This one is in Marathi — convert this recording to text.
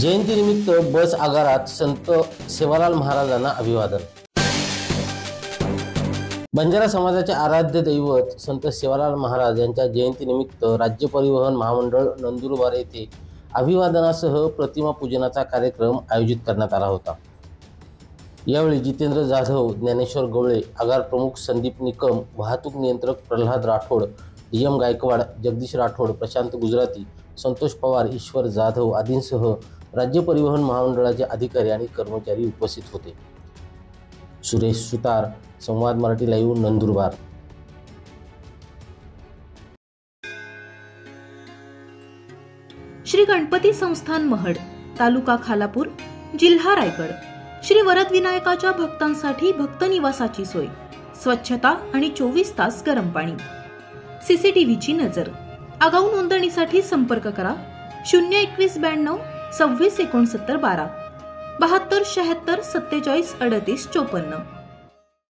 जयंतीनिमित्त बस आगारात संत सेवालाल महाराजांना अभिवादन। बंजारा समाजाचे आराध्य दैवत संत सेवालाल महाराज यांच्या जयंतीनिमित्त राज्य परिवहन महामंडळ नंदुरबार येथे अभिवादनासह प्रतिमा पूजनाचा कार्यक्रम आयोजित करण्यात आला होता। यावेळी जितेंद्र जाधव, ज्ञानेश्वर गवळे, आगार प्रमुख संदीप निकम, वाहतूक नियंत्रक प्रल्हाद राठोड, डीएम गायकवाड, जगदीश राठोड, प्रशांत गुजराती, संतोष पवार, ईश्वर जाधव आदींसह राज्य परिवहन महामंडळाचे अधिकारी आणि कर्मचारी उपस्थित होते। सुरेश सुतार, संवाद मराठी लाईव्ह, नंदुरबार। श्री गणपती संस्थान महड, तालुका खालापूर, जिल्हा रायगड। श्री वरद विनायकाच्या भक्तांसाठी भक्त निवासाची सोय, स्वच्छता आणि 24 तास गरम पाणी, सीसीटीव्हीची नजर। आगाऊ नोंदणीसाठी संपर्क करा 02192 26 69 12 72 76 47 38 54।